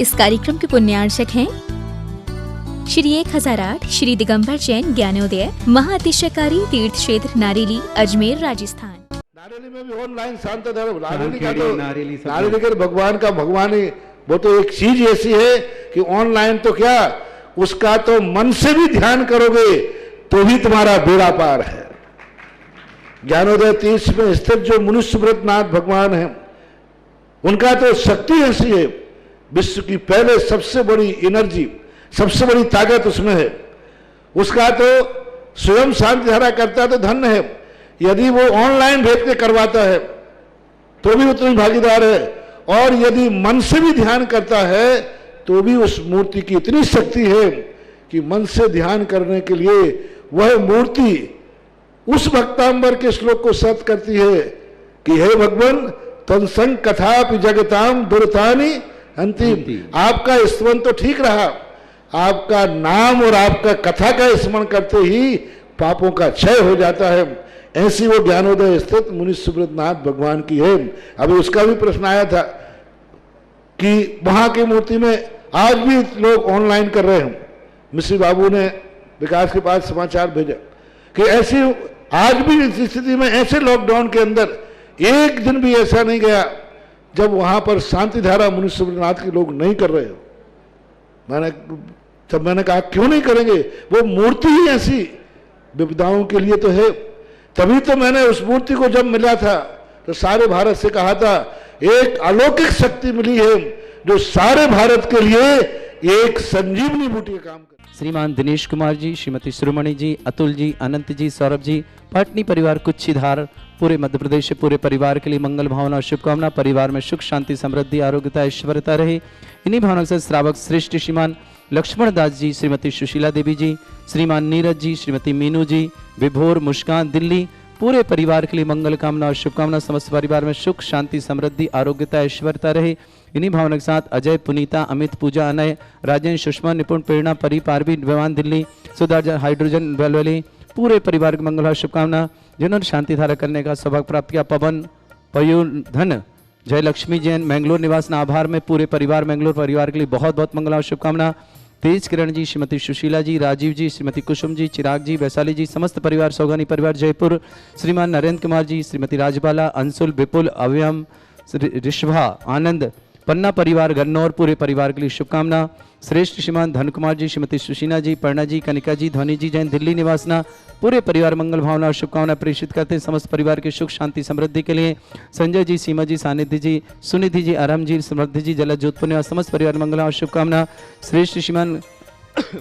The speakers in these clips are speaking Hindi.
इस कार्यक्रम के पुण्यार्चक हैं श्री 1008 श्री दिगंबर जैन ज्ञानोदय महाअतिशयकारी तीर्थ क्षेत्र नारेली अजमेर राजस्थान। नारेली में भी ऑनलाइन शांत धर्म नारेली का भगवान का भगवान ही वो तो एक चीज ऐसी है कि ऑनलाइन तो क्या उसका तो मन से भी ध्यान करोगे तो भी तुम्हारा बेड़ा पार है। ज्ञानोदय तीर्थ में स्थित जो मुनि सुब्रतनाथ भगवान है उनका तो शक्ति ऐसी है, विश्व की पहले सबसे बड़ी एनर्जी सबसे बड़ी ताकत उसमें है। उसका तो स्वयं शांति धारा करता तो धन्य है, यदि वो ऑनलाइन भेज के करवाता है तो भी उतनी भागीदार है, और यदि मन से भी ध्यान करता है तो भी उस मूर्ति की इतनी शक्ति है कि मन से ध्यान करने के लिए वह मूर्ति उस भक्तांबर के श्लोक को सत्य करती है कि हे भगवान तत्संग कथापि जगताम दुर्तानि अंतिम। आपका स्मरण तो ठीक रहा, आपका नाम और आपका कथा का स्मरण करते ही पापों का क्षय हो जाता है। ऐसी वो ज्ञानोदय स्थित मुनि सुब्रतनाथ भगवान की है। अभी उसका भी प्रश्न आया था कि वहां की मूर्ति में आज भी लोग ऑनलाइन कर रहे हैं। मिश्री बाबू ने विकास के पास समाचार भेजा कि ऐसी आज भी इस स्थिति में ऐसे लॉकडाउन के अंदर एक दिन भी ऐसा नहीं गया जब वहां पर शांति धारा मुनि सुब्रतनाथ के लोग नहीं कर रहे हो। मैंने कहा क्यों नहीं करेंगे, वो मूर्ति ही ऐसी विपदाओं के लिए तो है। तभी तो मैंने उस मूर्ति को जब मिला था तो सारे भारत से कहा था एक अलौकिक शक्ति मिली है जो सारे भारत के लिए एक संजीवनी बूटी का काम कर। श्रीमान दिनेश कुमार जी, श्रीमती सुरमणि जी, अतुल जी, अनंत जी, सौरभ जी, पाटनी परिवार कुच्छीधार, पूरे मध्य प्रदेश से पूरे परिवार के लिए मंगल भावना और शुभकामना। परिवार में सुख शांति समृद्धि आरोग्यता ऐश्वर्यता रहे। इन्हीं भावना से श्रावक श्रेष्ठ श्रीमान लक्ष्मण दास जी, श्रीमती सुशीला देवी जी, श्रीमान नीरज जी, श्रीमती मीनू जी, विभोर मुस्कान दिल्ली, पूरे परिवार के लिए मंगल कामना और शुभकामना। समस्त परिवार में सुख शांति समृद्धि आरोग्यता ऐश्वर्यता रहे। इन्हीं भावना के साथ अजय, पुनीता, अमित, पूजा, अनय, राजेंद्र, सुषमा, निपुण, प्रेरणा, परी, पारवी, विमान दिल्ली, सुधार, हाइड्रोजन वेलवेली, पूरे परिवार की मंगल और शुभकामना। जिन्होंने शांति धारा करने का सौभाग्य प्राप्त किया, पवन, पयूर, धन, जय लक्ष्मी जैन, मैंगलोर निवास आभार में पूरे परिवार मैंगलोर परिवार के लिए बहुत बहुत मंगल और शुभकामना। तेज किरण जी, श्रीमती सुशीला जी, राजीव जी, श्रीमती कुसुम जी, चिराग जी, वैशाली जी, समस्त परिवार, सौगानी परिवार जयपुर, श्रीमान नरेंद्र कुमार जी, श्रीमती राजबाला, अंशुल, विपुल, अव्यम, ऋषभा, आनंद, पन्ना परिवार गन्नौर, पूरे परिवार के लिए शुभकामना। श्रेष्ठ श्रीमान धन कुमार जी, श्रीमती सुशीना जी, पर्णा जी, कनिका जी, ध्वनि जी जैन दिल्ली निवासना, पूरे परिवार मंगल भावना और शुभकामना प्रेषित करते हैं समस्त परिवार के सुख शांति समृद्धि के लिए। संजय जी, सीमा जी, सानिध्य जी, सुनिधि जी, आराम जी, समृद्धि जी, जला जोधपुर निवास, समस्त परिवार मंगल और शुभकामना। श्रेष्ठ श्रीमान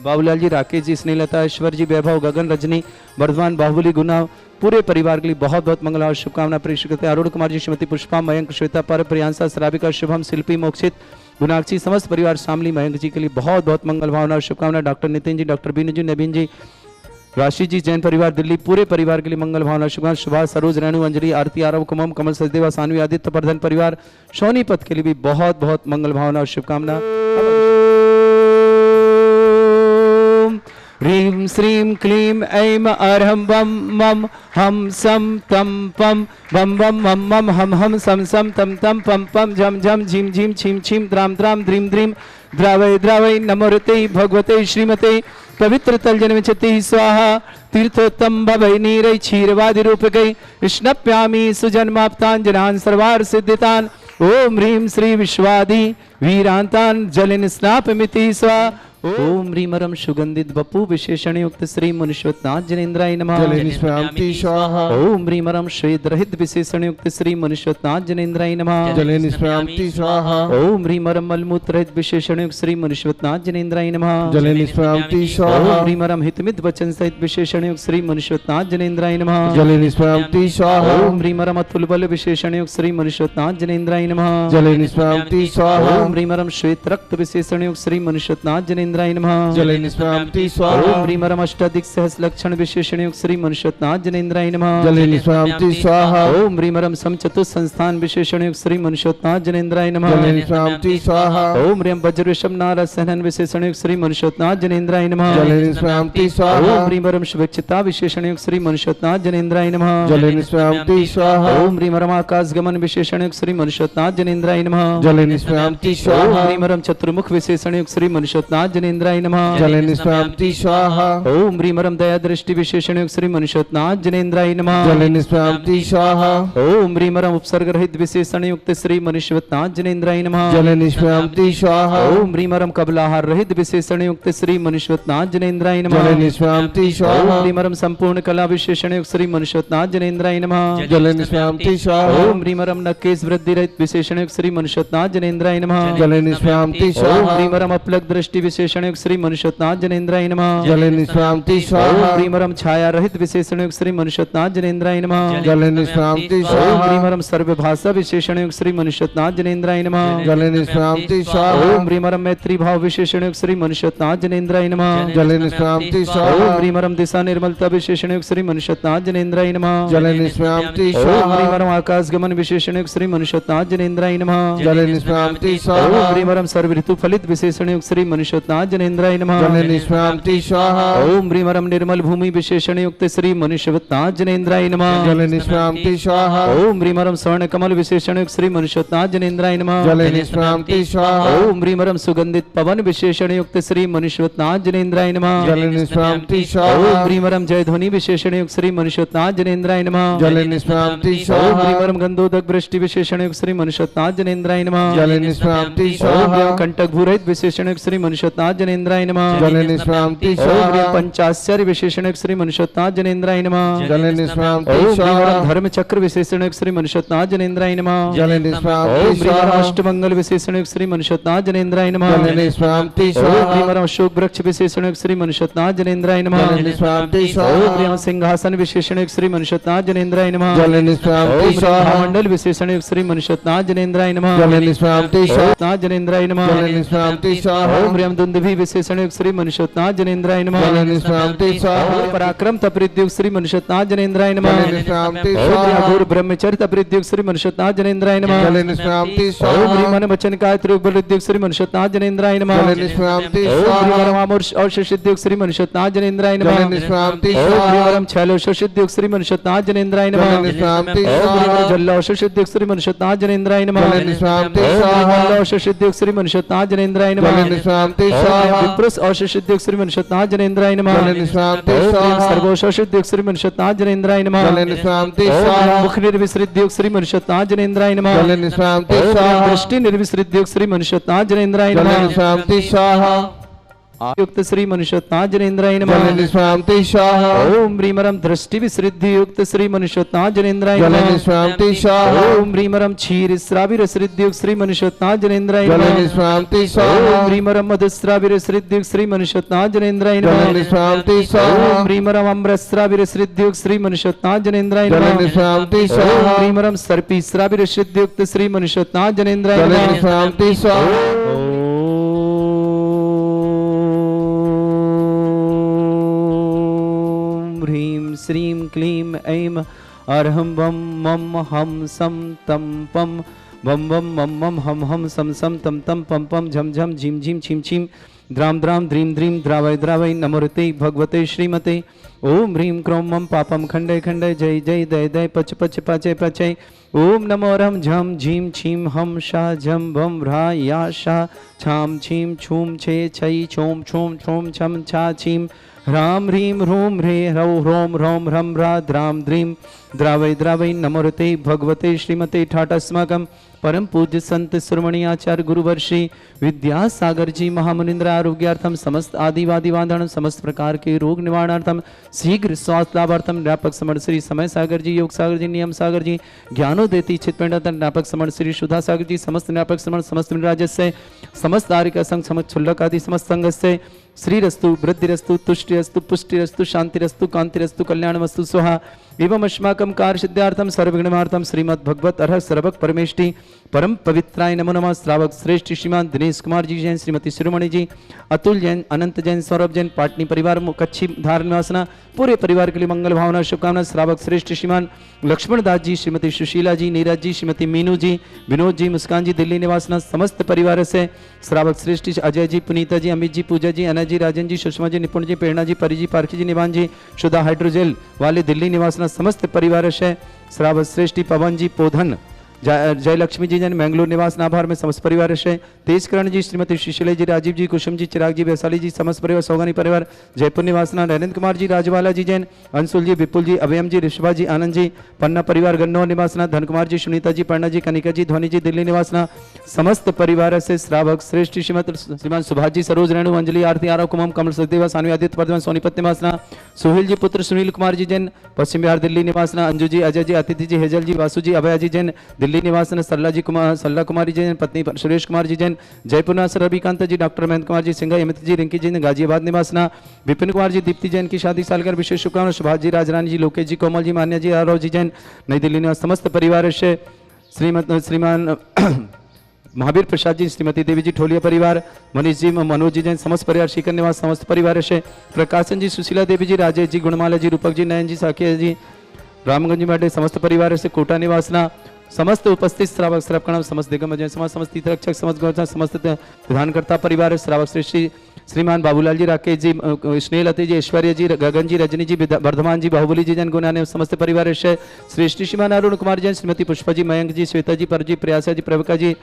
बाबूलाल जी, राकेश जी, स्नेहलता, ईश्वर जी, वैभव, गगन, रजनी, वर्धमान, बाहुबली, गुना, पूरे परिवार के लिए बहुत बहुत मंगल और शुभकामना प्रेषित करते हैं। अरुण कुमार जी, श्रीमती पुष्पा, मयंक, श्वेता, पर, प्रियांशा, श्राविका, शुभम, शिल्पी, मोक्षित, गुनाक्षी, समस्त परिवार शामली, मयंक जी के लिए बहुत बहुत मंगल भावना और शुभकामना। डॉक्टर नितिन जी, डॉक्टर बीनू जी, नवीन जी, राशि जी, जैन परिवार दिल्ली, पूरे परिवार के लिए मंगल भावना शुभकामना। सुभाष, सरोज, रेणु, अंजलि, आरती, आरव, कुमम, कमल, सचदेवा, सानवी, आदित्य, प्रधान परिवार सोनीपत के लिए भी बहुत बहुत मंगल भावना और शुभकामना। ह्रीं श्रीं क्लीं ऐं अर्हं बम मम हम सम तम पम बम बम मम मम हम हम सम सम तम तम पम पम झम झम झिम झिम छिम छिम द्राम द्राम द्रीम द्रीम द्रावय द्रावय नमोरते भगवते श्रीमते पवित्र तलजन विचति स्वाहा तीर्थोत्तम भवै नीरै क्षीरवादि रूपकै स्नप्यामि सुजन्माप्तान् सर्वार सिद्धितान् ओम ह्रीं श्री विश्वादि वीरांतान् जलिन स्नापमिति स्वाहा। ओम ह्रीमरम सुगंधित बपू विशेषण युक्त श्री मुनिश्वतनाथ जनेन्द्राय नमः। ओम ह्रीमरम श्वेत रहित विशेषण युक्त श्री मुनिश्वतनाथ जनेन्द्राय नमः। ओम ह्रीमरम मलमूत्र रहित विशेषण युक्त श्री मुनिश्वतनाथ जनेन्द्राय नमः। ओम ह्रीमरम हितमित वचन सहित विशेषण युक्त श्री मुनिश्वतनाथ जनेन्द्राय नमः। ओम ह्रीमरम अतुल बल विशेषण युक्त श्री मुनिश्वतनाथ जनेन्द्राय नमः। ओम ह्रीमरम श्वेत रक्त विशेषण युक्त श्री मुनिश्वतनाथ जनेन्द्राय जनेन्द्राय नमः। जले निष्प्राप्ति ओम स्वाहा। ह्रीमरम अष्टाधिक सहस्रलक्षण विशेषण युक्त श्री मनुष्योत्नाथ जनेन्द्राय नमः। जले निष्प्राप्ति स्वाहा। ओम ह्रीमरम समचतुः संस्थान विशेषण युक्त श्री मनुष्योत्नाथ जनेन्द्राय नमः। जले निष्प्राप्ति स्वाहा। ओम ह्रीम वज्रविषम नारद सहनन विशेषण युक्त श्री मनुष्योत्नाथ जनेन्द्राय नमः। जले निष्प्राप्ति स्वाहा। ओम ह्रीमरम शुभेच्छिता विशेषण युक्त श्री मनुष्योत्नाथ जनेन्द्राय नमः। जले निष्प्राप्ति स्वाहा। ओम ह्रीमरम आकाश गमन विशेषण युक्त श्री मनुष्योत्नाथ जनेन्द्राय नमः। जले निष्प्राप्ति ओम स्वाहा। ह्रीमरम चतुर्मुख विशेषण युक्त श्री मनुष्योत्नाथ जनेन्द्राय नमः। जले निष्प्राप्ति स्वाहा। ओम ह्रीमरम दया दृष्टि विशेषण युक्त श्री मनुष्योत्नाथ जनेन्द्राय नमः। जले निष्प्राप्ति स्वाहा। ओम ह्रीमरम उपसर्ग रहित विशेषण युक्त श्री मनुष्योत्नाथ जनेन्द्राय नमः। जले निष्प्राप्ति स्वाहा। ओम ह्रीमरम कबलाहार रहित विशेषण युक्त श्री मनुष्योत्नाथ जनेन्द्राय जले नमः। निष्प्राप्ति ओम स्वाहा। ह्रीमरम संपूर्ण कला विशेषण युक्त श्री मनुष्योत्नाथ जनेन्द्राय नमः। जले निष्प्राप्ति स्वाहा। ओम ह्रीमरम नकेश वृद्धि रहित विशेषण युक्त श्री मनुष्योत्नाथ जनेन्द्राय नमः। जले निष्प्राप्ति ओम स्वाहा। ह्रीमरम अपलक दृष्टि विशेषण युक्त श्री मनुष्योत्नाथ जनेन्द्राय नमः। जले निष्प्राप्ति ओम स्वाहा। ह्रीमरम छाया रहित विशेषण युक्त श्री मनुष्योत्नाथ जनेन्द्राय नमः। जले निष्प्राप्ति ओम स्वाहा। ह्रीमरम सर्व भाषा विशेषण युक्त श्री मनुष्योत्नाथ जनेन्द्राय नमः। जले निष्प्राप्ति स्वाहा। ओम ह्रीमरम मैत्री भाव विशेषण युक्त श्री मनुष्योत्नाथ जनेन्द्राय नमः। जले निष्प्राप्ति ओम स्वाहा। ह्रीमरम दिशा निर्मलता विशेषण युक्त श्री मनुष्योत्नाथ जनेन्द्राय नमः। जले निष्प्राप्ति ओम स्वाहा। ह्रीमरम आकाश गमन विशेषण युक्त श्री मनुष्योत्नाथ जनेन्द्राय नमः। जले निष्प्राप्ति ओम स्वाहा। ह्रीमरम सर्व ऋतु फलित विशेषण युक्त श्री मनुष्योत्नाथ जनेन्द्राय नमः। जले निष्प्राप्ति स्वाहा। ओम ह्रीमरम निर्मल भूमि विशेषण युक्त श्री मनुष्योत्नाथ जनेन्द्राय नमः। जले निष्प्राप्ति स्वाहा। ओम ह्रीमरम स्वर्ण कमल विशेषण युक्त श्री मनुष्योत्नाथ जनेन्द्राय नमः। जले निष्प्राप्ति स्वाहा। ओम ह्रीमरम सुगंधित पवन विशेषण युक्त श्री मनुष्योत्नाथ जनेन्द्राय नमः। जले निष्प्राप्ति ओम स्वाहा। ह्रीमरम जय ध्वनि विशेषण युक्त श्री मनुष्योत्नाथ जनेन्द्राय नमः। जले निष्प्राप्ति ओम स्वाहा। ह्रीमरम गंधोदक वृष्टि विशेषण युक्त श्री मनुष्योत्नाथ जनेन्द्राय नमः। जले निष्प्राप्ति ओम स्वाहा। ह्रीम कंटक भूरहित विशेषण युक्त श्री मनुष्योत्नाथ जनेन्द्राय नमः। जले निष्प्राप्ति ओम ह्रीम स्वाहा। पंचाश्चर्य विशेषण युक्त श्री मनुष्योत्नाथ जनेन्द्राय नमः। जले निष्प्राप्ति ओम स्वाहा। ह्रीमरम धर्म चक्र विशेषण युक्त श्री मनुष्योत्नाथ जनेन्द्राय नमः। जले ओम निष्प्राप्ति ह्रीमरम स्वाहा। अष्टमंगल विशेषण युक्त श्री मनुष्योत्नाथ जनेन्द्राय नमः। जले निष्प्राप्ति ओम स्वाहा। ह्रीमरम अशोक वृक्ष विशेषण युक्त श्री मनुष्योत्नाथ जनेन्द्राय नमः। जले निष्प्राप्ति ओम स्वाहा। ह्रीम सिंहासन विशेषण युक्त श्री मनुष्योत्नाथ जनेन्द्राय नमः। जले निष्प्राप्ति ओम स्वाहा। मंडल विशेषण युक्त श्री मनुष्योत्नाथ जनेन्द्राय नमः। जले निष्प्राप्ति स्वाहा। नाथ जनेन्द्राय नमः। जले निष्प्राप्ति स्वाहा। ओम ह्रीम दुंदुभि विशेषण युक्त श्री मनुष्योत्नाथ जनेन्द्राय नमः। जले निष्प्राप्ति स्वाहा। ओम पराक्रम तपरिद्युक्त श्री मनुष्योत्नाथ जनेन्द्राय नमः। जले निष्प्राप्ति ओम स्वाहा। घोर ब्रह्मचर्य तपरिद्युक्त श्री मनुष्योत्नाथ जनेन्द्राय नमः। जले निष्प्राप्ति ओम स्वाहा। ह्रीमन वचन काय त्रिबलुद्युक्त श्री मनुष्योत्नाथ जनेन्द्राय नमः। जले निष्प्राप्ति ओम स्वाहा। ह्रीमरम आमोर्ष और शशिद्युक्त श्री मनुष्योत्नाथ जनेन्द्राय जले नमः। निष्प्राप्ति ओम स्वाहा। ह्रीमरम छैलो शशिद्युक्त श्री मनुष्योत्नाथ जनेन्द्राय नमः। जले निष्प्राप्ति ओम स्वाहा। ह्रीमरम जल्लो शशिद्युक्त श्री मनुष्योत्नाथ जनेन्द्राय नमः। जले निष्प्राप्ति ओम स्वाहा। ह्रीमल्लो शशिद्युक्त श्री मनुष्योत्नाथ जनेन्द्राय जले नमः। निष्प्राप्ति ओम स्वाहा। विप्रुष और शशिद्युक्त श्री मनुष्योत्नाथ जनेन्द्राय नमः। जले निष्प्राप्ति ओम स्वाहा। सर्वो शशिद्युक्त श्री मनुष्योत्नाथ जनेन्द्राय नमः। जले निष्प्राप्ति ओम स्वाहा। मुख निर्विसृद्युक्त श्री मनुष्योत्नाथ जनेन्द्राय नमः। जले निष्प्राप्ति ओम स्वाहा। दृष्टि निर्विसृद्युक्त श्री मनुष्योत्नाथ जनेन्द्राय जले नमः। निष्प्राप्ति स्वाहा। युक्त श्री मनुष्योत्नाथ जनेन्द्राय जले नमः। निष्प्राप्ति स्वाहा। ओम ह्रीमरम दृष्टि विसृद्धि युक्त श्री मनुष्योत्नाथ जनेन्द्राय जले नमः। निष्प्राप्ति स्वाहा। ओम ह्रीमरम क्षीर श्राविर श्रीद्युक्त श्री मनुष्योत्नाथ जनेन्द्राय जले नमः। निष्प्राप्ति स्वाहा। ओम ह्रीमरम मधुश्राविर श्रीद्युक्त श्री मनुष्योत्नाथ जनेन्द्राय जले नमः। निष्प्राप्ति स्वाहा। ओम ह्रीमरम अम्रश्राविर श्रीद्युक्त श्री मनुष्योत्नाथ जनेन्द्राय जले नमः। निष्प्राप्ति ओम स्वाहा। ह्रीमरम सर्पी श्राविर श्रीद्युक्त श्री मनुष्योत्नाथ जनेन्द्राय जले नमः। निष्प्राप्ति स्वाहा। ओम ह्रीं श्रीं क्लीं ऐं अर्हं वं मम हम सम तम पम वम वम मम मम हम हम सम सम तम तम पम पम झम झम झिम झिम छिम छिम द्राम द्राम द्रीम द्रीम द्रावय द्रावय नमोते भगवते श्रीमते ओम ह्रीं क्रों मम पापम खंडय खंडय जय जय दय दय पच पच पचय पचय ओम नमो रम झम झीम छीम हम शा झम भम भ्रा या शा छाम छीम छूम छे छई छोम छोम छोम छम छा छीम ह्राम ह्रीं ह्रूम ह्रे ह्रौ ह्रोम ह्रौम ह्रम ह्रा द्राम द्रीम द्रावय द्रावय नमोते भगवते श्रीमते ठाटस्माकं परम पूज्य संत शिरोमणि आचार्य गुरुवर श्री विद्यासागर जी महामुनिंद्र आरोग्यार्थम समस्त आदिवादी वादन समस्त प्रकार के रोग निवारणार्थम शीघ्र स्वास्थ्य लाभार्थम व्यापक समर्थ श्री समय सागर जी योग सागर जी नियम सागर जी ज्ञानोदेती चित्पिंडतन व्यापक समर्थ श्री सुधा सागर जी समस्त व्यापक समर्थ समस्त राजस्य समस्त आर्य संघ समस्त छुल्लक आदि समस्त संघ से श्रीरस्तु वृद्धिरस्तु तुष्टिरस्तु पुष्टिरस्तु शांतिरस्तु कांतिरस्तु कल्याणमस्तु स्वाहा एवं अस्माकं कार्य सिद्धार्थम सर्वगुणमार्थम श्रीमद् भगवत अर्ह सर्वक परमेष्टि परम पवित्राय नमो नमः। श्रावक श्रेष्ठ श्रीमान दिनेश कुमार जी जैन, श्रीमती शिरोमणि जी, अतुल जैन, अनंत जैन, सौरभ जैन, पाटनी परिवार कच्छी धार निवासना पूरे परिवार के लिए मंगल भावना शुभकामना। श्रावक श्रेष्ठ श्रीमान लक्ष्मण दास जी, श्रीमती सुशीला जी, नीरज जी, श्रीमती मीनू जी, विनोद जी, मुस्कान जी, दिल्ली निवासना समस्त परिवार से। श्रावक श्रेष्ठ अजय जी, पुनीता जी, अमित जी, पूजा जी, अनय जी, राजन जी, सुषमा जी, निपुण जी, प्रेरणा जी, परी जी, पारखी जी, निवान जी, शुदा हाइड्रोजेल वाले दिल्ली निवासना समस्त परिवार से। श्रावक श्रेष्ठी पवन जी, पोधन जय लक्ष्मी जी जन, मैंगलोर निवास नाभार में समस्त परिवार से। तेजकरण जी, श्रीमती सुशीला जी, राजीव जी, कुसुम जी, चिराग जी, वैशाली जी, समस्त परिवार, सौगानी परिवार, जयपुर निवासना, नरेंद्र कुमार जी, राजवाला जी जैन, अंशुल जी, विपुल जी, अभयम जी, ऋषभा जी, आनंद जी, पन्ना परिवार गन्नौर निवासना, धन कुमार जी, सुनीता जी, पर्णा जी, कनिका जी, ध्वनि जी, दिल्ली निवासना समस्त परिवार से। श्रावक श्रेष्ठ श्रीमान सुभाष जी, सरोज रेणु, अंजलि, आरती, आरव, कुमम, कमल सचदेवा, सानवी, आदित्य वर्धमान, सोनीपत निवासना, सुहेल जी पुत्र सुनील कुमार जी जैन, पश्चिम बिहार दिल्ली निवासना, अंजू जी, अजय जी, अतिथि जी, हेजल जी, वासु जी, अभय जी जैन, दिल्ली निवासना, सल्ला कुमारी जैन, पत्नी सुरेश कुमार जी जैन, जयपुर निवासी रविकांत जी, डॉक्टर महेंद्र कुमार जी, सिंघा, अमित जी, रिंकी जी, गाजियाबाद निवासना, विपिन कुमार जी, दीप्ति जैन की शादी सालगिरह विशेष शुभकामना। सुभाष जी, राजरानी जी, लोकेश जी, कोमल जी, मान्या जी, आरव जी जैन, नई दिल्ली निवास समस्त परिवार से। श्रीमान महावीर प्रसाद जी, श्रीमती देवी जी, ठोलिया परिवार, मनीष जी, मनोज जी जैन, समस्त परिवार, शिखर निवास समस्त परिवार से। प्रकाशन जी, सुशीला देवी जी, राजेश जी, गुणमाला जी, रूपक जी, नयन जी, साकिया जी, रामगंज माटे समस्त परिवार से। कोटा निवासना समस्त उपस्थित श्रावक श्रवकण समस्त दिगम जैन, समस्त तीर्थरक्षक, समस्त गौरव, समस्त विधानकर्ता परिवार, श्रावक श्रेष्ठी श्रीमान बाबूलाल जी, राकेश जी, स्नेहलती जी, ऐश्वर्य जी, गगन जी, रजनी जी, वर्धमान जी, बाहुबली जी जैन, गुना ने समस्त परिवार से। श्रेष्ठी श्रीमान अरुण कुमार जैन, श्रीमती पुष्पा जी, मयंक जी, श्वेता जी, पर जी, प्रयासा जी, प्रवका जी,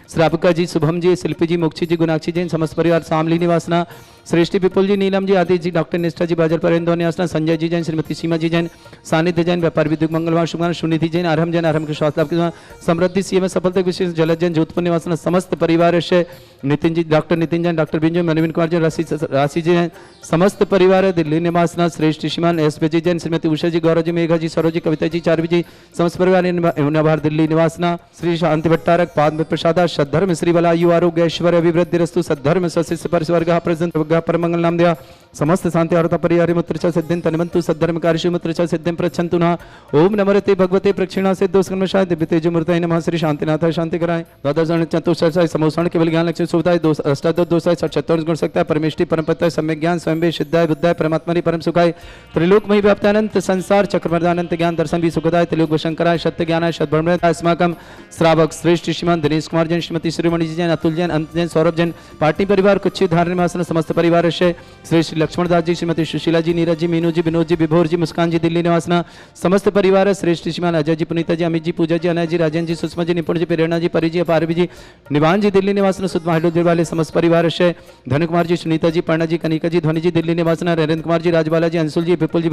श्राविका जी, शुभम जी, शिल्पी जी, मुक्षी जी, गुनाक्षी जैन, समस्त परिवार, शामली निवासना, श्रेष्ठी विपुल जी, नीलम जी, आदित्य जी, डॉक्टर निष्ठा जी, बाजल पर इंदौर निवासना, संजय जी जैन, श्रीमती सीमा जी जैन, सानिध्य जैन, व्यापार विद्युत मंगलवार शुभकामना, सुनिधि जैन, आरम जैन, आरम के स्वास्थ्य लाभ की समृद्धि सीएम सफलता विशेष, जलद जैन, जोधपुर निवासना समस्त परिवार से। नितिन जी, डॉक्टर नितिन जैन, डॉक्टर बिंजो, मनोविन कुमार जैन, राशि जी जैन, समस्त परिवार, दिल्ली निवासना, श्रेष्ठ श्रीमान एस जी जैन, श्रीमती उषा जी, गौरव जी, मेघा जी, सरोज जी, कविता जी, चारवी जी, समस्त परिवार नभार दिल्ली निवासना। श्री शांति भट्टारक पाद प्रसाद सद्धर्म श्री बलायु आरोग्य ऐश्वर्य अभिवृद्धि रस्तु सद्धर्म स्वशिष्य परिस्वर्ग प्रजंत परमंगल नाम दिया समस्त शांति आरता परिहारी मुत्रचा सिद्धिं तनिमंतु सद्धर्म कार्यशु मुत्रचा सिद्धिं प्रच्छन्तु नः। ओम नमस्ते भगवते प्रक्षिणा सिद्धो स्कर्मशाय दिव्य तेज मूर्तये नमः। श्री शांतिनाथाय शांति कराय द्वादश चतुर्दशाय समोषण केवल ज्ञान लक्ष्मी सुविधाय अष्टादश दोषाय सत्तर गुण सकता परमेष्टि परमपत्ताय सम्यक ज्ञान स्वयं सिद्धाय बुद्धाय परमात्मनि परम सुखाय त्रिलोकमयि व्याप्तानंत संसार चक्रवर्धानंत ज्ञान दर्शन भी सुखदाय त्रिलोक शंकराय सत्य ज्ञानाय सद्ब्रह्मण्य अस्माकं श्रावक श्रेष्ठ श्रीमान दिनेश कुमार जैन, श्रीमती शिरोमणि जी जैन, अतुल जैन, अंत जैन, सौरभ जैन, पाटनी परिवार कुछ धारण निवासन समस्त परिवार से। श्री श्री लक्ष्मण दास जी, श्रीमती सुशीला जी, नीरज जी, मीनू जी, विनोद जी, विभोर जी, मुस्कान जी, दिल्ली निवासना समस्त परिवार। श्रेष्ठ श्रीमान अजय जी, पुनीता जी, अमित जी, पूजा जी, अनय जी, राजन जी, सुषमा जी, निपुण जी, प्रेरणा जी, परी जी, पारवी जी, निवान जी, दिल्ली निवासना सुषमा हाइड्रोजेल वाले समस्त परिवार से। धन कुमार जी, सुनीता जी, पर्णा जी, कनिका जी, ध्वनि जी, दिल्ली निवासना, नरेंद्र कुमार जी, राजबाला जी, अंशुल जी, विपुल जी,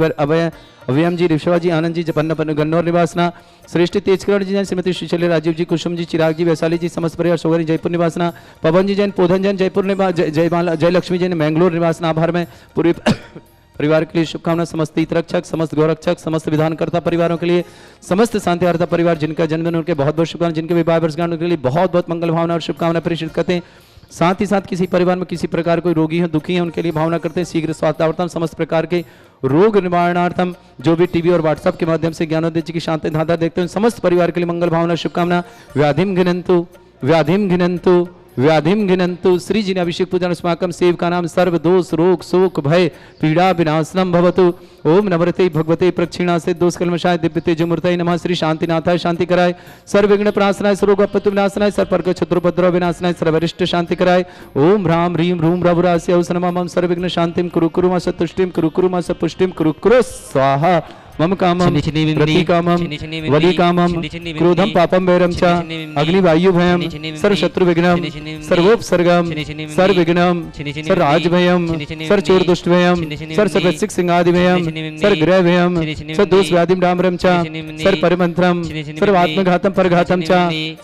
अभयम जी, ऋषभा जी, आनंद जी, जपन्ना गन्नौर निवासना। श्रेष्ठ तेजकरण जी जैन, श्रीमती सुशीला, राजीव जी, कुसुम जी, चिराग जी, वैशाली जी, समस्त परिवार सोगरी जयपुर निवासना। पवन जी जैन, पोधन जैन, जयपुर निवास, जय लक्ष्मी जैन, मैंगलोर निवासना। आभार में पूरे परिवार के लिए शुभकामना। समस्त हितरक्षक, समस्त गौरक्षक, समस्त विधानकर्ता परिवारों के लिए, समस्त शांतिहारता परिवार जिनका जन्मदिन उनके बहुत बहुत शुभकामना, जिनके विवाह वर्षगांठ उनके लिए बहुत बहुत मंगल भावना और शुभकामना प्रेषित करते हैं। साथ ही साथ किसी परिवार में किसी प्रकार कोई रोगी है, दुखी है, उनके लिए भावना करते हैं शीघ्र स्वास्थ्यार्थम समस्त प्रकार के रोग निवारणार्थम जो भी टीवी और व्हाट्सएप के माध्यम से ज्ञानोदय जी की शांति धाधा देखते हैं समस्त परिवार के लिए मंगल भावना शुभकामना। व्याधिम घिनंतु व्याधिम घिनंतु व्याधिम घिनंतु श्री जी ने अभिषेक पूजन अस्माकं सेव का नाम सर्व दोष रोग शोक भय पीड़ा विनाशनम भवतु। ओम नमस्ते भगवते प्रक्षिणा से दोष कलमशाय दिव्य तेज मूर्तये नमः। श्री शांतिनाथाय शांति कराय सर्वविघ्न प्रणाशनाय सर्वरोग आपत्ति विनाशनाय सर्वपर्ग शत्रुपद्रव विनाशनाय सर्वरिष्ट शांति कराय। ओम ह्राम ह्रीं ह्रूम रघुरास्य नमः। सर्वविघ्न शांतिं कुरु कुरु मा सतुष्टिं कुरु कुरु मा सपुष्टिं कुरु कुरु स्वाहा। मम कामं प्रतिकामं वलिकामं क्रोधं पापं वैरं च अग्निवायु भयं सर्वशत्रुविघ्नं सर्वोपसर्गं सर्वविघ्नं सर्वराजभयं सर्वचोरदुष्टभयं सर्वसिंहादिभयं सर्वग्रहभयं सर्वदोषव्याधिं डाम्रं च सर्वपरिमन्त्रं सर्वात्मघातं परघातं च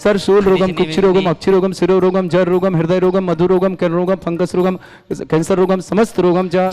सर्वशूलरोगं कुक्षिरोगं अक्षिरोगं शिरोरोगं जररोगं हृदयरोगं मधुरोगं कर्णरोगं फंगस रोगं कैंसर रोगं समस्त रोगं च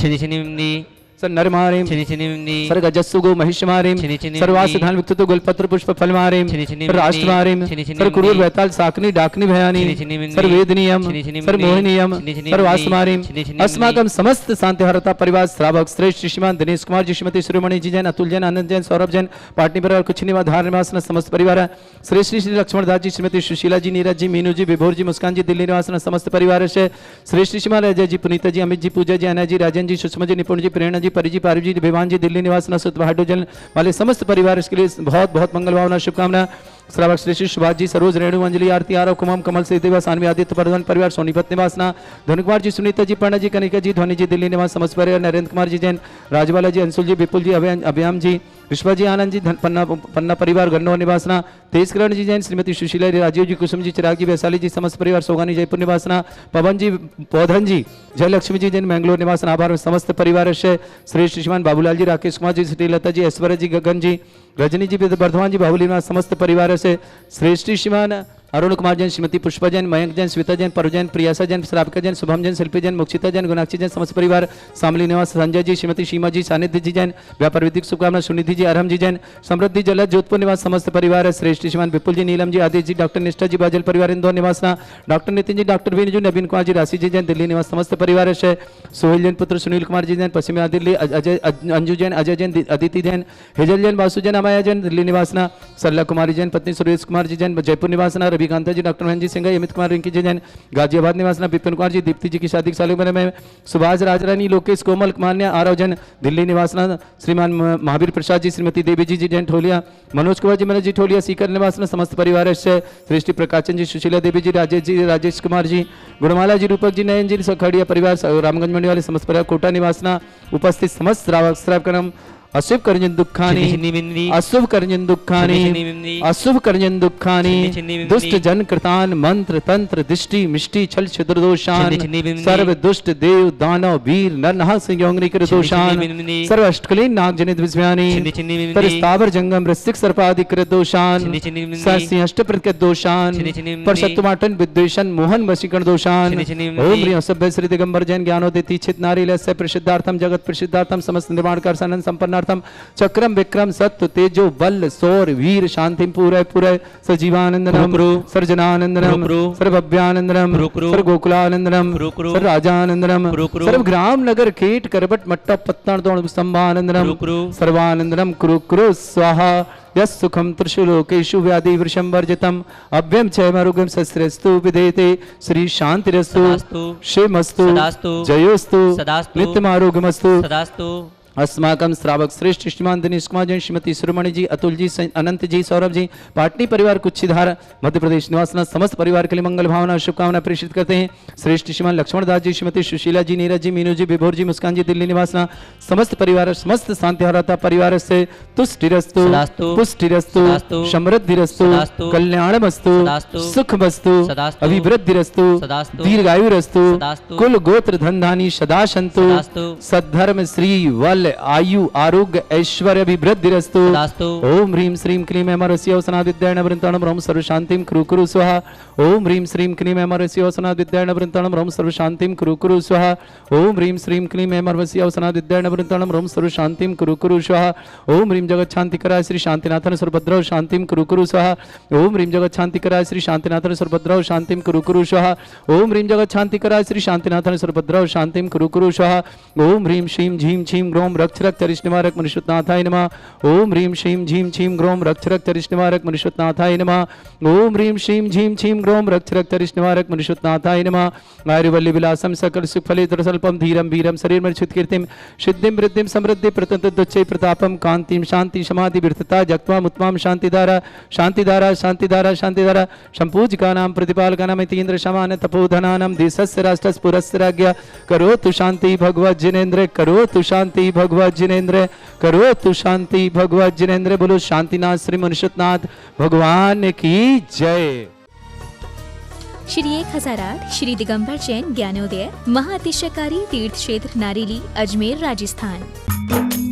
सर नरमारीम चिनि चिनि मिंदी सर गजस्सुगो महिषमारीम चिनि चिनि सर मिंदी वासधान विक्तुतो गुलपत्र पुष्प फलमारीम चिनि चिनि सर मिंदी राष्ट्रमारीम चिनि चिनि सर मिंदी कुरूर वैताल साकनी डाकनी भयानी चिनि चिनि मिंदी सर वेदनीयम चिनि चिनि सर मिंदी मोहिनीयम चिनि चिनि सर मिंदी वासमारीम चिनि चिनि अस्माकम समस्त शांतिहरता परिवार श्रावक श्रेष्ठ श्रीमान दिनेश कुमार जी श्रीमती शिरोमणि जी जैन अतुल जैन आनंद जैन सौरभ जैन पाटनी परिवार कुछ निवास धार निवास समस्त परिवार श्री श्री श्री लक्ष्मण दास जी श्रीमती सुशीला जी नीरज जी मीनू जी विभोर जी मुस्कान जी दिल्ली निवास समस्त परिवार से श्री श्री श्रीमान अजय जी पुनीता जी अमित जी पूजा जी अना जी राजन जी सुषमा जी निपुण जी प्रेरणा जी परि जी पारिव जी भिवान जी दिल्ली निवास हाइड्रोजन वाले समस्त परिवार इसके लिए बहुत बहुत मंगल भावना शुभकामना श्रावक श्री श्री सुभाष जी सरोज रेणु अंजलि आरती आरव कुमम कमल से देवा सानवी आदित्य प्रधान परिवार सोनीपत निवासना धनु कुमार जी सुनीता जी पर्ण जी कनिका जी ध्वनि जी दिल्ली निवास समस्त परिवार नरेंद्र कुमार जी जैन राजवाला जी अंशुल जी विपुल जी अभियाम जी विश्वा जी आनंद जी पन्ना परिवार गन्नौर निवासना तेजकरण जी जैन श्रीमती सुशीला राजीव जी कुसुम जी चिराग जी वैशाली जी समस्त परिवार सोगानी जयपुर निवासना पवन जी पौधन जी जयलक्ष्मी जी जैन मैंगलोर निवासना आभार समस्त परिवार से श्रेष्ठ श्रीमान बाबूलाल जी राकेश कुमार जी श्रीलता जी ऐश्वर्य जी गगन जी रजनी जी वर्धमान जी बाहुली निवास समस्त परिवार से श्रेष्ठ श्रीमान अरुण कुमार जैन श्रीमती पुष्पा जैन मयंक जैन श्वेता जैन परु जैन प्रियासा जैन श्राविका जैन शुभम जैन शिल्पी जैन मुक्षिता जैन गुनाक्षी जैन समस्त परिवार शामली निवास संजय जी श्रीमती सीमा जी सानिध्य जी जैन व्यापार विधिक शुभकामना सुनिधि जी अरहम जी जैन समृद्धि जलद जोधपुर निवास समस्त परिवार श्रेष्ठ श्रीमान विपुल जी नीलम जी आदित्य जी डॉक्टर निष्ठा जी बाजल परिवार Indore निवासना doctor Nitin ji doctor Wien जी नवीन कुमार जी राशि जी जैन दिल्ली निवास समस्त परिवार से सोहेल जैन पुत्र सुनील कुमार जी जैन पश्चिमी दिल्ली अजय अंजू जैन अजय जैन अदिति जैन हेजल जैन वासु जैन अमाया जैन दिल्ली निवासना सरला कुमारी जैन पत्नी सुरेश कुमार जी जैन जयपुर निवासना रविकांता जी डॉक्टर जी सिंह अमित कुमार रिंकी जी जैन गाजियाबाद निवासना विपिन कुमार जी दीप्ति जी की शादी साल में सुभाष राजरानी लोकेश कोमल मान्य आरव जैन दिल्ली निवासना श्रीमान महावीर प्रसाद जी श्रीमती देवी जी जैन ठोलिया मनोज कुमार जी मनोज जी ठोलिया सीकर निवासना समस्त परिवार से सृष्टि प्रकाशन जी सुशीला देवी जी राजेश कुमार जी गुणमाला जी रूपक जी नयन जी सखड़िया परिवार रामगंज मंडी वाले समस्त परिवार कोटा निवासना उपस्थित समस्त श्रावक का नाम अशुभ करजन दुखानी अशुभ करजन दुखानी अशुभ करजन दुखानी दुष्ट जन कृतान मंत्र तंत्र दृष्टि मिष्टि छल छिद्र दोषान सर्व दुष्ट देव दानव वीर नर नह संयोगनी कर दोषान सर्व अष्टकलीन नाग जनित विस्मयानी तर स्थावर जंगम रसिक सर्पादि कर दोषान सरसी अष्ट प्रकृत दोषान पर सत्वमाटन विद्वेषण मोहन वशीकरण दोषान ओम ह्रीं सभ्य श्री दिगंबर जैन ज्ञानोदिति चित नारी लस्य प्रसिद्धार्थम जगत प्रसिद्धार्थम समस्त निर्माण कर सानंद संपन्न चक्रम विक्रम सत्व तेजो बल सौर वीर शांति पूरे पूरे सजीवानंदनम सर्जनानंदनम सर्वभव्यानंदनम सर्व गोकुलानंदनम सर्व राजानंदनम सर्व ग्राम नगर कीट करबट मट्टा पत्तन दोण संभानंदनम सर्वानंदनम कुरु कुरु स्वाहा यस सुखम त्रिशूलोकेशु व्याधि वृषम वर्जितम अभ्यम क्षयमरुगम शस्त्रस्तु विधेते श्री शांतिरस्तु श्रीमस्तु जयोस्तु नित्यमारोग्यमस्तु अस्माकं श्रावक श्रेष्ठ श्रीमान दिनेश कुमार जैन श्रीमती शिरोमणि जी अतुल जी अनंत जी सौरभ जी पाटनी परिवार कुच्छीधार मध्य प्रदेश निवासना समस्त परिवार के लिए मंगल भावना शुभकामना प्रेषित करते हैं श्रेष्ठ श्रीमान लक्ष्मण दास जी श्रीमती सुशीला जी नीरज जी मीनू जी विभोर जी मुस्कान जी दिल्ली निवासना समस्त परिवार समस्त शांतिहरता परिवार से तुष्टिरस्तु पुष्टिरस्तु समृद्धिरस्तु कल्याणमस्तु सुखमस्तु अभिवृद्धिरस्तु दीर्घायुरस्तु कुल गोत्र धन धानी सदा सन्तु सद्धर्म श्री वल आयु आरोग्य ऐश्वर्य अभिवृद्धिरस्तु ओम ह्रीं श्रीं क्लीं ऐमरस्य वसनाद विद्यायण वृंताणम रोम सर्व शांतिम कुरु कुरु स्वाहा ओम ह्रीं श्रीं क्लीं ऐमरस्य वसनाद विद्यायण वृंताणम रोम सर्व शांतिम कुरु कुरु स्वाहा ओम ह्रीं श्रीं क्लीं ऐमरस्य वसनाद विद्यायण वृंताणम रोम सर्व शांतिम कुरु कुरु स्वाहा ओम ह्रीं जगत शांतिकराय श्री शांतिनाथन सुरभद्रव शांतिम कुरु कुरु स्वाहा ओम ह्रीं जगत शांतिकराय श्री शांतिनाथन सुरभद्रव शांतिम कुरु कुरु स्वाहा ओम ह्रीं जगत शांतिकराय श्री शांतिनाथन सुरभद्रव शांतिम कुरु कुरु स्वाहा ओम ह्रीं श्रीं झीं छीं ग्रोम रक्षरक चरिष्ठ निवारक मनुष्यनाथाय नमः ओम ह्रीं श्रीं झीं छीं ग्रोम रक्षरक चरिष्ठ निवारक मनुष्यनाथाय नमः ओम ह्रीं श्रीं झीं छीं ग्रोम रक्षरक चरिष्ठ निवारक मनुष्यनाथाय नमः आयुर्वल्ली विलासम सकल सुख फले तरसल्पम धीरम वीरम शरीर में चित कीर्तिम सिद्धिम वृद्धिम समृद्धि प्रतंतुच्चै प्रतापम कांतिम शांति समाधि विरतता जक्त्वा मुत्माम शांतिधारा शांतिधारा शांतिधारा शांतिधारा संपूजिका नाम प्रतिपालका नाम इतीन्द्र समान तपोधनानाम देशस्य राष्ट्रस्य पुरस्य राज्ञा करोतु शांति भगवत जिनेन्द्र करोतु शांति भगवत जिनेन्द्र करो तु शांति भगवत जिनेन्द्र बोलो शांतिनाथ श्री मनुष्यनाथ भगवान की जय। श्री 1008 श्री दिगंबर जैन ज्ञानोदय महाअतिशयकारी तीर्थ क्षेत्र नारेली अजमेर राजस्थान।